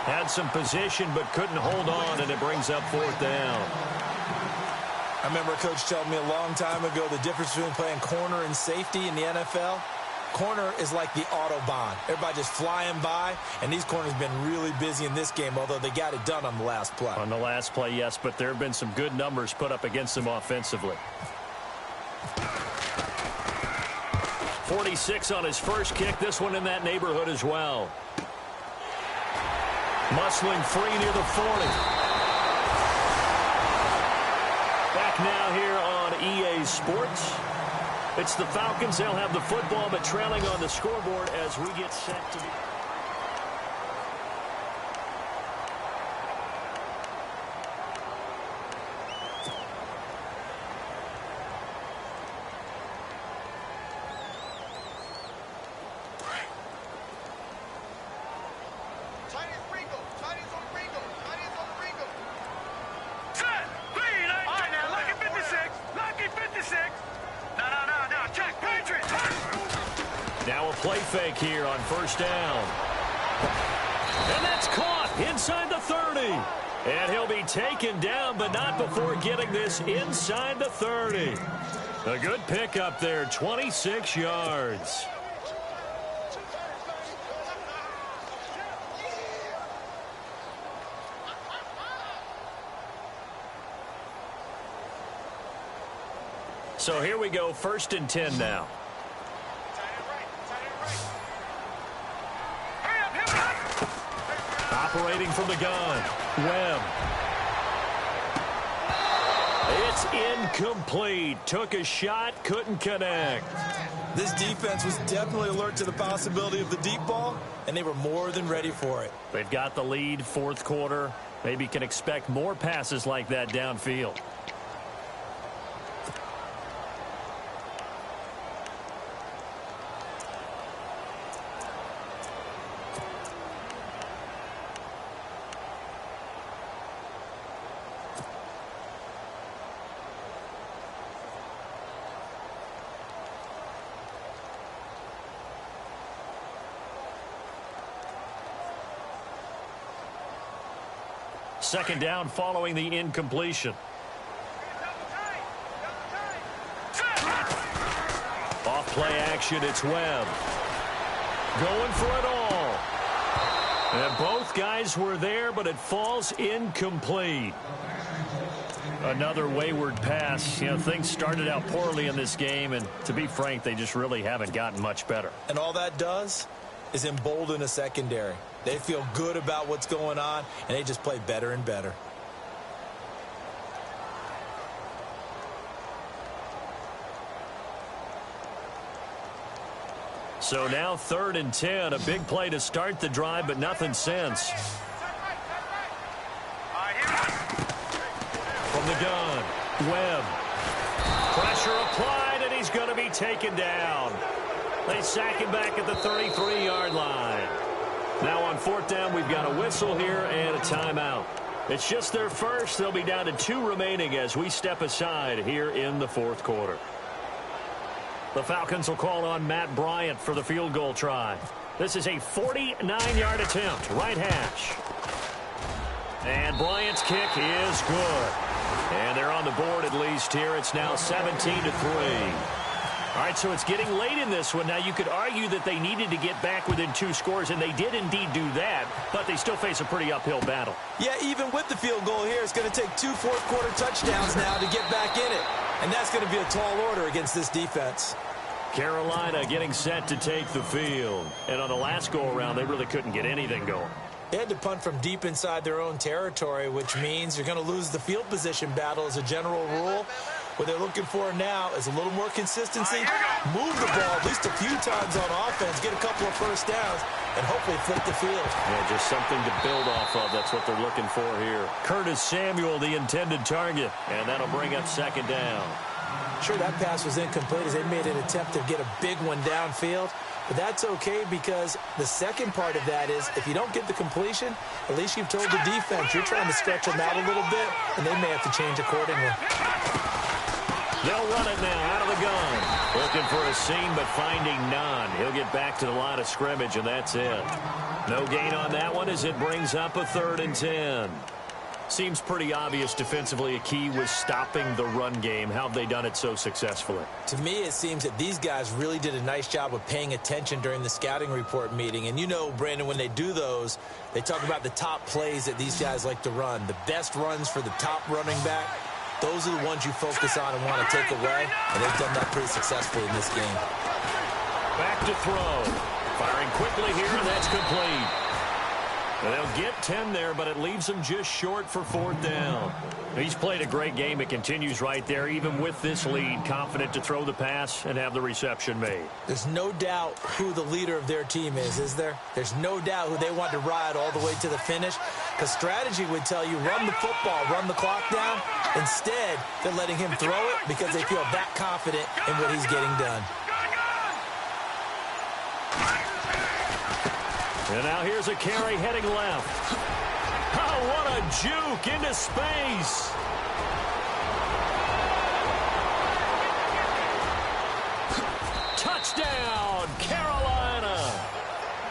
Had some position but couldn't hold on, and it brings up fourth down. I remember a coach telling me a long time ago the difference between playing corner and safety in the NFL. Corner is like the Autobahn. Everybody just flying by, and these corners have been really busy in this game, although they got it done on the last play. On the last play, yes, but there have been some good numbers put up against them offensively. 46 on his first kick. This one in that neighborhood as well. Muscling free near the 40. Back now here on EA Sports. It's the Falcons. They'll have the football, but trailing on the scoreboard as we get set to be... Now a play fake here on first down. And that's caught inside the 30. And he'll be taken down, but not before getting this inside the 30. A good pickup there, 26 yards. So here we go, 1st and 10 now. Operating from the gun, Webb. It's incomplete. Took a shot, couldn't connect. This defense was definitely alert to the possibility of the deep ball, and they were more than ready for it. They've got the lead, fourth quarter. Maybe can expect more passes like that downfield. Second down following the incompletion. Off play action, it's Webb. Going for it all. And both guys were there, but it falls incomplete. Another wayward pass. You know, things started out poorly in this game, and to be frank, they just really haven't gotten much better. And all that does is embolden a secondary. They feel good about what's going on, and they just play better and better. So now 3rd and 10. A big play to start the drive, but nothing since. From the gun, Webb. Pressure applied, and he's going to be taken down. They sack him back at the 33-yard line. Now on 4th down, we've got a whistle here and a timeout. It's just their first. They'll be down to 2 remaining as we step aside here in the fourth quarter. The Falcons will call on Matt Bryant for the field goal try. This is a 49-yard attempt, right hash. And Bryant's kick is good. And they're on the board at least here. It's now 17-3. All right, so it's getting late in this one. Now, you could argue that they needed to get back within 2 scores, and they did indeed do that, but they still face a pretty uphill battle. Yeah, even with the field goal here, it's going to take 2 fourth-quarter touchdowns now to get back in it. And that's going to be a tall order against this defense. Carolina getting set to take the field. And on the last go-around, they really couldn't get anything going. They had to punt from deep inside their own territory, which means you're going to lose the field position battle as a general rule. What they're looking for now is a little more consistency, move the ball at least a few times on offense, get a couple of first downs, and hopefully flip the field. Yeah, just something to build off of. That's what they're looking for here. Curtis Samuel, the intended target, and that'll bring up second down. Sure, that pass was incomplete as they made an attempt to get a big one downfield. But that's okay because the second part of that is if you don't get the completion, at least you've told the defense you're trying to stretch them out a little bit, and they may have to change accordingly. They'll run it now out of the gun. Looking for a seam, but finding none. He'll get back to the line of scrimmage, and that's it. No gain on that one as it brings up a 3rd and 10. Seems pretty obvious defensively a key was stopping the run game. How have they done it so successfully? To me, it seems that these guys really did a nice job of paying attention during the scouting report meeting. And you know, Brandon, when they do those, they talk about the top plays that these guys like to run. The best runs for the top running back. Those are the ones you focus on and want to take away, and they've done that pretty successfully in this game. Back to throw. Firing quickly here, and that's complete. And they'll get 10 there, but it leaves them just short for 4th down. He's played a great game. It continues right there, even with this lead, confident to throw the pass and have the reception made. There's no doubt who the leader of their team is there? There's no doubt who they want to ride all the way to the finish, because strategy would tell you run the football, run the clock down. Instead, they're letting him throw it because they feel that confident in what he's getting done. And now here's a carry heading left. Oh, what a juke into space. Touchdown, Carolina.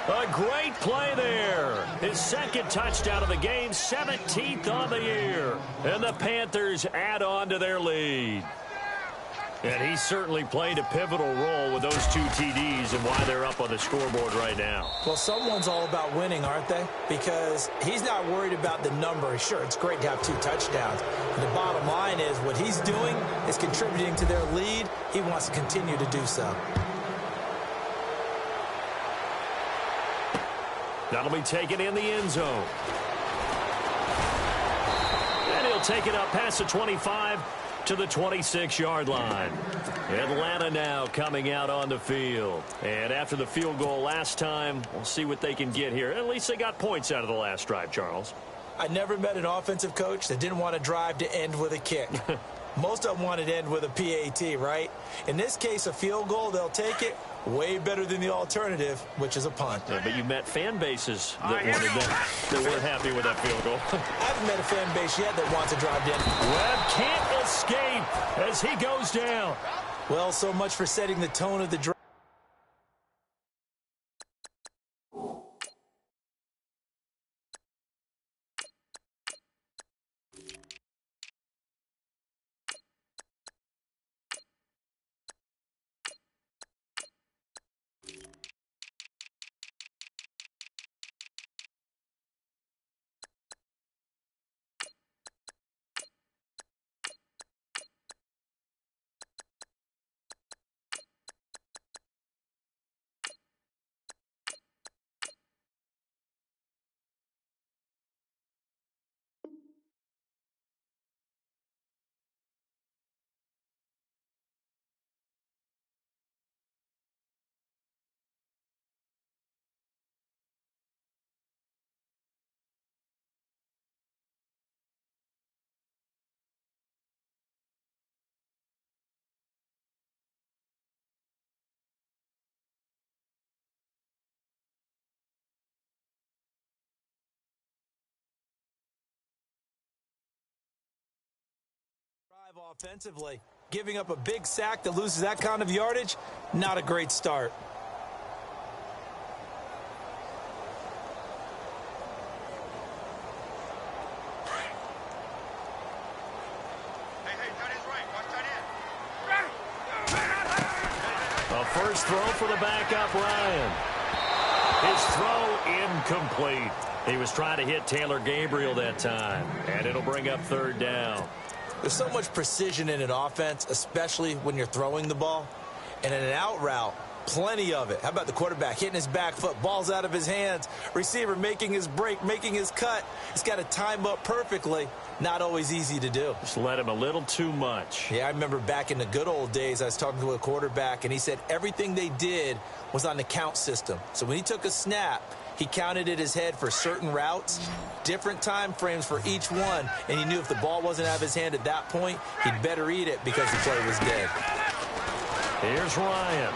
A great play there. His 2nd touchdown of the game, 17th on the year. And the Panthers add on to their lead. And he certainly played a pivotal role with those 2 TDs and why they're up on the scoreboard right now. Well, someone's all about winning, aren't they? Because he's not worried about the number. Sure, it's great to have 2 touchdowns. But the bottom line is what he's doing is contributing to their lead. He wants to continue to do so. That'll be taken in the end zone. And he'll take it up past the 25 to the 26-yard line. Atlanta now coming out on the field. And after the field goal last time, we'll see what they can get here. At least they got points out of the last drive, Charles. I never met an offensive coach that didn't want to drive to end with a kick. Most of them wanted to end with a PAT, right? In this case, a field goal, they'll take it. Way better than the alternative, which is a punt. Yeah, but you met fan bases that wanted that, that weren't happy with that field goal. I haven't met a fan base yet that wants to drive in. Webb can't escape as he goes down. Well, so much for setting the tone of the drive. Offensively, giving up a big sack that loses that kind of yardage, not a great start. A first throw for the backup, Ryan. His throw incomplete. He was trying to hit Taylor Gabriel that time, and it'll bring up third down. There's so much precision in an offense, especially when you're throwing the ball. And in an out route, plenty of it. How about the quarterback hitting his back foot, ball's out of his hands, receiver making his break, making his cut. He's got to time up perfectly. Not always easy to do. Just let him a little too much. Yeah, I remember back in the good old days, I was talking to a quarterback, and he said everything they did was on the count system. So when he took a snap, he counted in his head for certain routes, different time frames for each one, and he knew if the ball wasn't out of his hand at that point, he'd better eat it because the play was dead. Here's Ryan.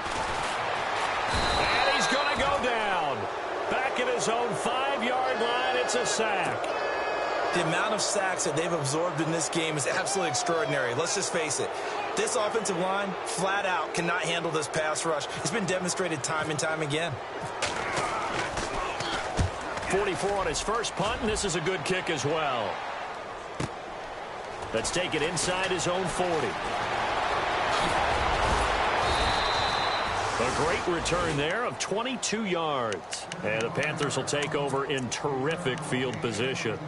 And he's going to go down. Back at his own 5-yard line, it's a sack. The amount of sacks that they've absorbed in this game is absolutely extraordinary. Let's just face it. This offensive line, flat out, cannot handle this pass rush. It's been demonstrated time and time again. 44 on his first punt, and this is a good kick as well. Let's take it inside his own 40. A great return there of 22 yards. And the Panthers will take over in terrific field position.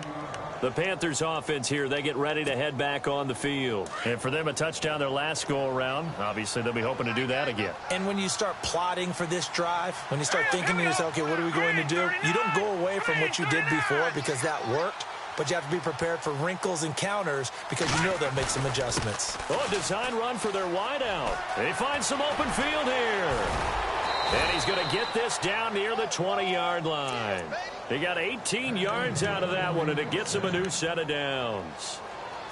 The Panthers offense here, they get ready to head back on the field. And for them, a touchdown their last go-around. Obviously, they'll be hoping to do that again. And when you start plotting for this drive, when you start thinking to yourself, okay, what are we going to do? You don't go away from what you did before because that worked. But you have to be prepared for wrinkles and counters because you know they'll make some adjustments. Oh, a design run for their wideout. They find some open field here. And he's going to get this down near the 20-yard line. They got 18 yards out of that one, and it gets him a new set of downs.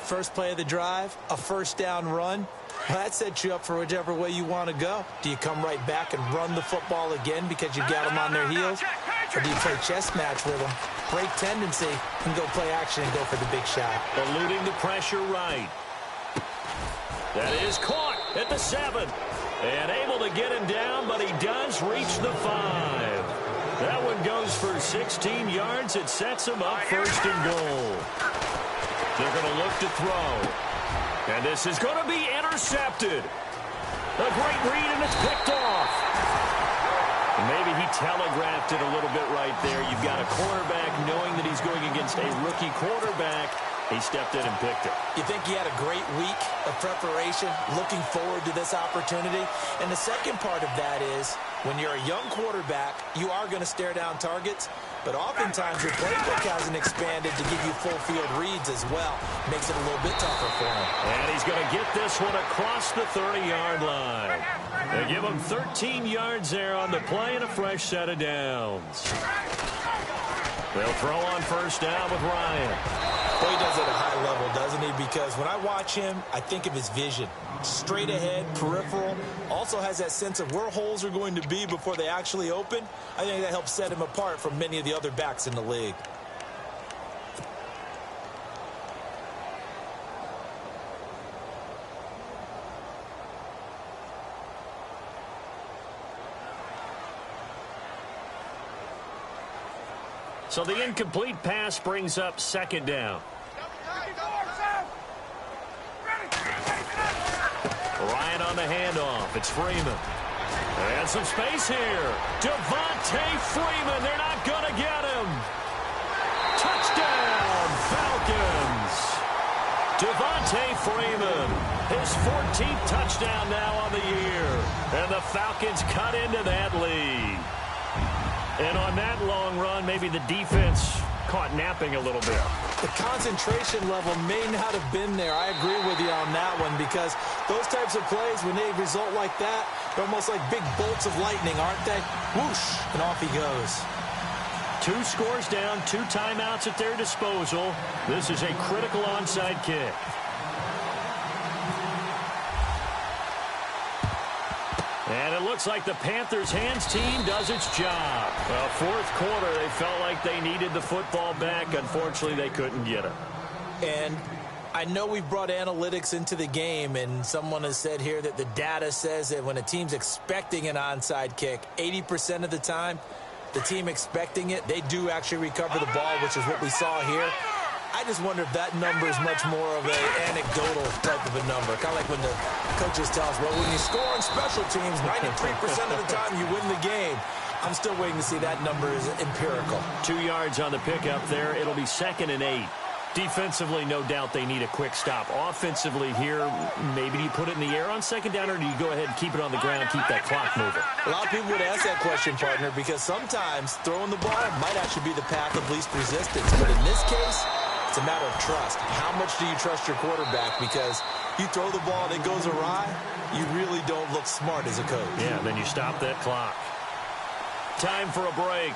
First play of the drive, a first down run. Well, that sets you up for whichever way you want to go. Do you come right back and run the football again because you've got them on their heels? Or do you play chess match with them, break tendency, and go play action and go for the big shot? Eluding the pressure right. That is caught at the 7. And able to get him down, but he does reach the 5. That one goes for 16 yards. It sets him up first and goal. They're going to look to throw. And this is going to be intercepted. A great read, and it's picked off. Maybe he telegraphed it a little bit right there. You've got a quarterback knowing that he's going against a rookie quarterback. He stepped in and picked it. You think he had a great week of preparation, looking forward to this opportunity? And the second part of that is, when you're a young quarterback, you are going to stare down targets, but oftentimes your playbook hasn't expanded to give you full field reads as well. Makes it a little bit tougher for him. And he's going to get this one across the 30-yard line. They give him 13 yards there on the play and a fresh set of downs. They'll throw on first down with Ryan. Well, he does it at a high level, doesn't he? Because when I watch him, I think of his vision. Straight ahead, peripheral. Also has that sense of where holes are going to be before they actually open. I think that helps set him apart from many of the other backs in the league. So the incomplete pass brings up second down. Ryan on the handoff. It's Freeman. And some space here. Devontae Freeman. They're not going to get him. Touchdown, Falcons. Devontae Freeman. His 14th touchdown now on the year. And the Falcons cut into that lead. And on that long run, maybe the defense caught napping a little bit. The concentration level may not have been there. I agree with you on that one because those types of plays, when they result like that, they're almost like big bolts of lightning, aren't they? Whoosh, and off he goes. 2 scores down, 2 timeouts at their disposal. This is a critical onside kick. And it looks like the Panthers' hands team does its job. Well, fourth quarter, they felt like they needed the football back. Unfortunately, they couldn't get it. And I know we've brought analytics into the game, and someone has said here that the data says that when a team's expecting an onside kick, 80% of the time, the team expecting it, they do actually recover the ball, which is what we saw here. I just wonder if that number is much more of an anecdotal type of a number. Kind of like when the coaches tell us, well, when you score on special teams, 93% of the time you win the game. I'm still waiting to see that number is empirical. 2 yards on the pickup there. It'll be 2nd and 8. Defensively, no doubt they need a quick stop. Offensively here, maybe do you put it in the air on 2nd down, or do you go ahead and keep it on the ground, keep that clock moving? A lot of people would ask that question, partner, because sometimes throwing the ball might actually be the path of least resistance. But in this case, it's a matter of trust. How much do you trust your quarterback? Because you throw the ball and it goes awry, you really don't look smart as a coach. Yeah, then you stop that clock. Time for a break.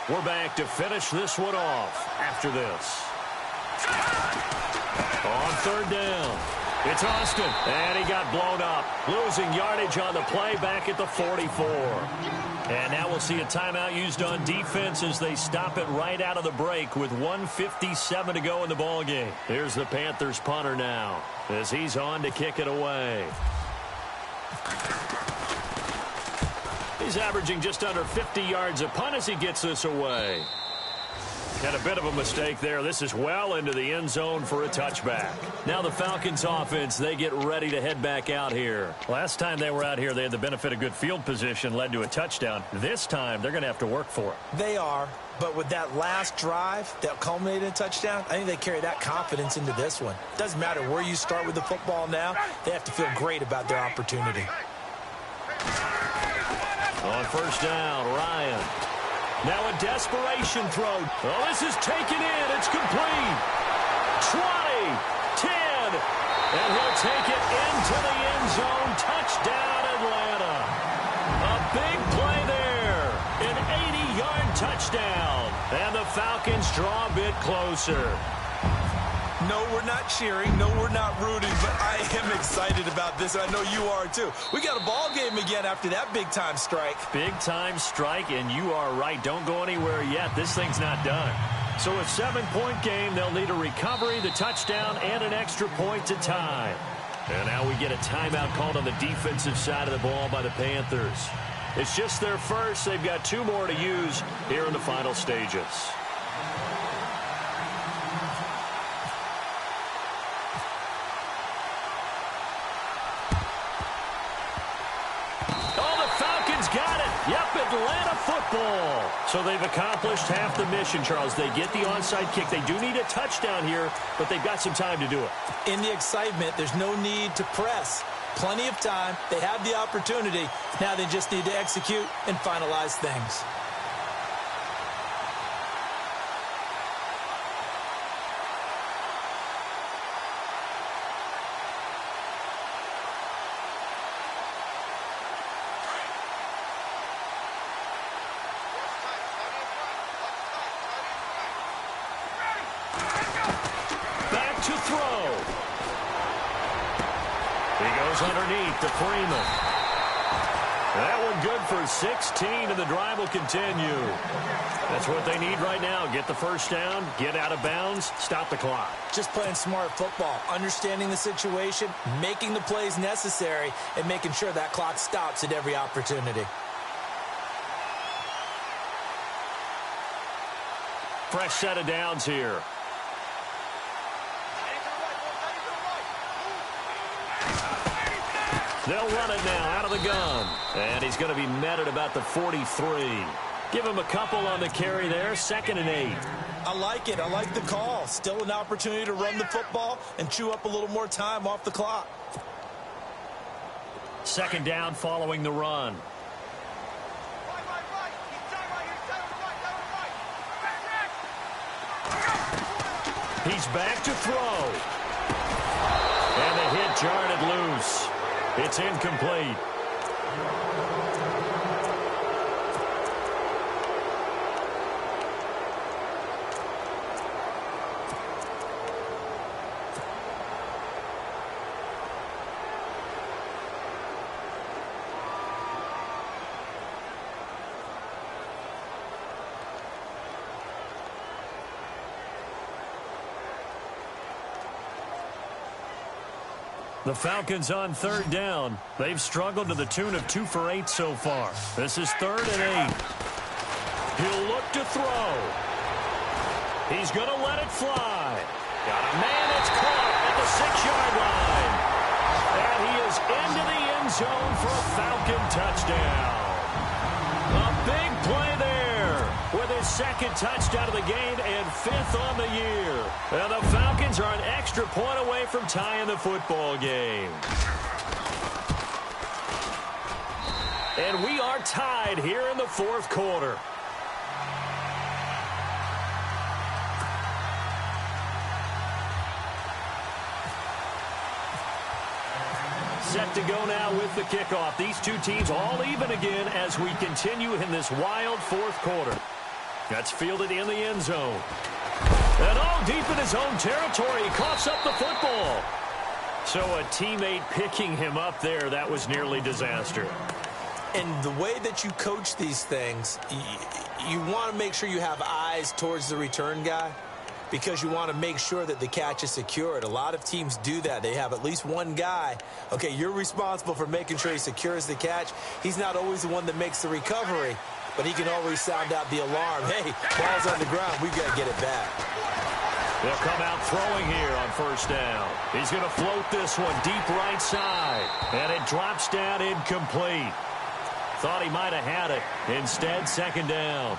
We're back to finish this one off after this. On 3rd down, it's Austin, and he got blown up. Losing yardage on the play back at the 44. And now we'll see a timeout used on defense as they stop it right out of the break with 1:57 to go in the ballgame. Here's the Panthers punter now as he's on to kick it away. He's averaging just under 50 yards a punt as he gets this away. Had a bit of a mistake there. This is well into the end zone for a touchback. Now the Falcons offense, they get ready to head back out here. Last time they were out here, they had the benefit of good field position, led to a touchdown. This time, they're going to have to work for it. They are, but with that last drive that culminated in a touchdown, I think they carry that confidence into this one. Doesn't matter where you start with the football now, they have to feel great about their opportunity. On 1st down, Ryan. Now a desperation throw. Oh, this is taken in. It's complete. 20, 10, and he'll take it into the end zone. Touchdown, Atlanta. A big play there. An 80-yard touchdown. And the Falcons draw a bit closer. No, we're not cheering. No, we're not rooting, but I am excited about this. I know you are, too. We got a ball game again after that big-time strike. Big-time strike, and you are right. Don't go anywhere yet. This thing's not done. So a 7-point game. They'll need a recovery, the touchdown, and an extra point to tie. And now we get a timeout called on the defensive side of the ball by the Panthers. It's just their first. They've got 2 more to use here in the final stages. Got it. Yep, Atlanta football. So they've accomplished half the mission, Charles. They get the onside kick. They do need a touchdown here, but they've got some time to do it. In the excitement, there's no need to press. Plenty of time. They have the opportunity. Now they just need to execute and finalize things. To throw. He goes underneath to Freeman. That one good for 16, and the drive will continue. That's what they need right now. Get the first down, get out of bounds, stop the clock. Just playing smart football, understanding the situation, making the plays necessary, and making sure that clock stops at every opportunity. Fresh set of downs here. They'll run it now out of the gun. And he's going to be met at about the 43. Give him a couple on the carry there. 2nd and 8. I like it. I like the call. Still an opportunity to run the football and chew up a little more time off the clock. 2nd down following the run. He's back to throw. And the hit jarred it loose. It's incomplete. The Falcons on third down. They've struggled to the tune of 2 for 8 so far. This is 3rd and 8. He'll look to throw. He's going to let it fly. Got a man that's caught at the 6-yard line. And he is into the end zone for a Falcon touchdown. A big play there with his 2nd touchdown of the game and 5th on the year. And the Falcons are an extra point away from tying the football game. And we are tied here in the 4th quarter. Set to go now with the kickoff. These two teams all even again as we continue in this wild 4th quarter. That's fielded in the end zone. And all deep in his own territory. He coughs up the football. So a teammate picking him up there, that was nearly disaster. And the way that you coach these things, you want to make sure you have eyes towards the return guy, because you want to make sure that the catch is secured. A lot of teams do that. They have at least one guy. Okay, you're responsible for making sure he secures the catch. He's not always the one that makes the recovery, but he can always sound out the alarm. Hey, ball's on the ground. We've got to get it back. They'll come out throwing here on 1st down. He's going to float this one deep right side, and it drops down incomplete. Thought he might have had it. Instead, 2nd down.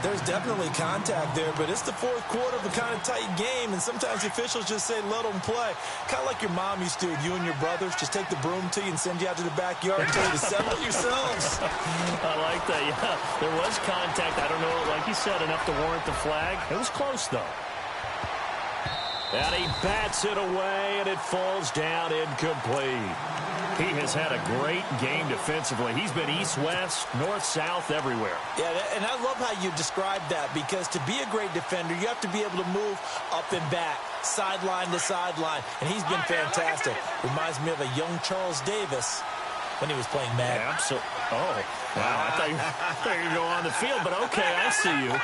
There's definitely contact there, but it's the 4th quarter of a kind of tight game, and sometimes the officials just say, let them play. Kind of like your mom used to with you and your brothers. Just take the broom to you and send you out to the backyard and tell you to settle it yourselves. I like that, yeah. There was contact. I don't know, like you said, enough to warrant the flag. It was close, though. And he bats it away, and it falls down incomplete. He has had a great game defensively. He's been east-west, north-south, everywhere. Yeah, and I love how you described that, because to be a great defender, you have to be able to move up and back, sideline to sideline, and he's been fantastic. Reminds me of a young Charles Davis when he was playing Madden. Yeah, absolutely. Oh, wow. I thought you were going to go on the field, but okay, I see you.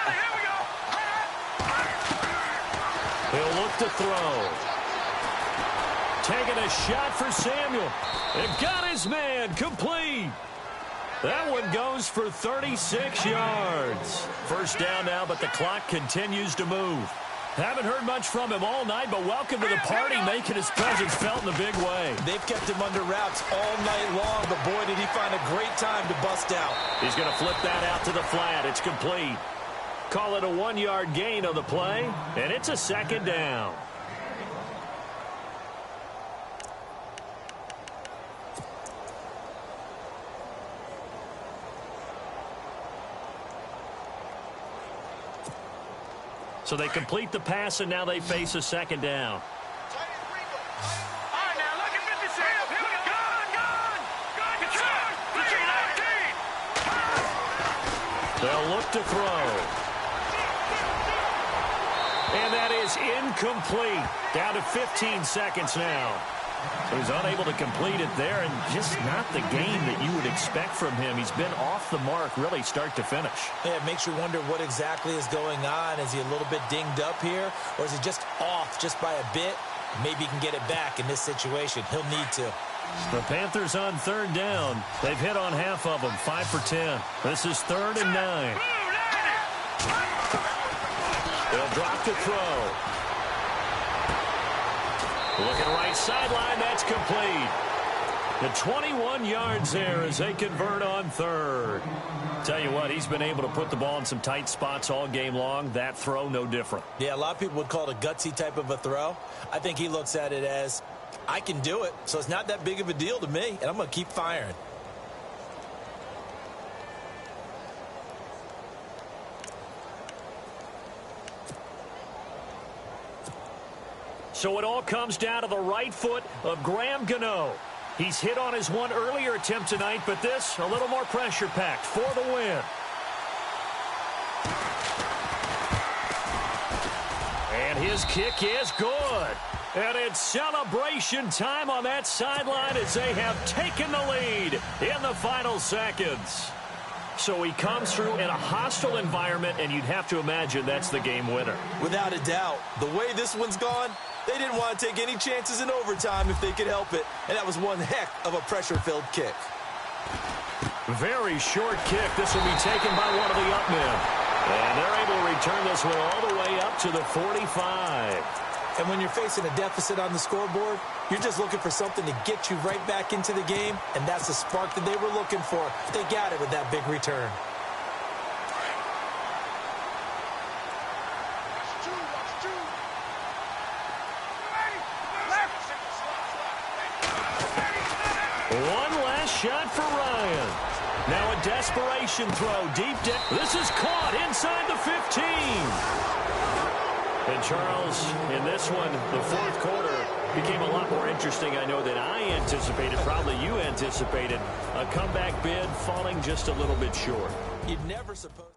He'll look to throw. Taking a shot for Samuel. It got his man complete. That one goes for 36 yards. 1st down now, but the clock continues to move. Haven't heard much from him all night, but welcome to the party, making his presence felt in a big way. They've kept him under wraps all night long, but boy, did he find a great time to bust out. He's going to flip that out to the flat. It's complete. Call it a 1-yard gain on the play, and it's a 2nd down. So they complete the pass, and now they face a 2nd down. They'll look to throw. And that is incomplete. Down to 15 seconds now. He's unable to complete it there, and just not the game that you would expect from him. He's been off the mark, really, start to finish. Yeah, it makes you wonder what exactly is going on. Is he a little bit dinged up here, or is he just off just by a bit? Maybe he can get it back in this situation. He'll need to. The Panthers on 3rd down. They've hit on half of them, 5 for 10. This is 3rd and 9. They'll drop to throw. Looking right sideline, that's complete. The 21 yards there as they convert on 3rd. Tell you what, he's been able to put the ball in some tight spots all game long. That throw, no different. Yeah, a lot of people would call it a gutsy type of a throw. I think he looks at it as, I can do it, so it's not that big of a deal to me, and I'm going to keep firing. So it all comes down to the right foot of Graham Gano. He's hit on his one earlier attempt tonight, but this, a little more pressure-packed for the win. And his kick is good. And it's celebration time on that sideline as they have taken the lead in the final seconds. So he comes through in a hostile environment, and you'd have to imagine that's the game winner. Without a doubt. The way this one's gone, they didn't want to take any chances in overtime if they could help it. And that was one heck of a pressure-filled kick. Very short kick. This will be taken by one of the up men. And they're able to return this one all the way up to the 45. And when you're facing a deficit on the scoreboard, you're just looking for something to get you right back into the game, and that's the spark that they were looking for. They got it with that big return. One last shot for Ryan. Now a desperation throw deep down. This is caught inside the 15. And Charles, in this one, the fourth quarter became a lot more interesting, I know, than I anticipated. Probably you anticipated. A comeback bid falling just a little bit short. You'd never suppose.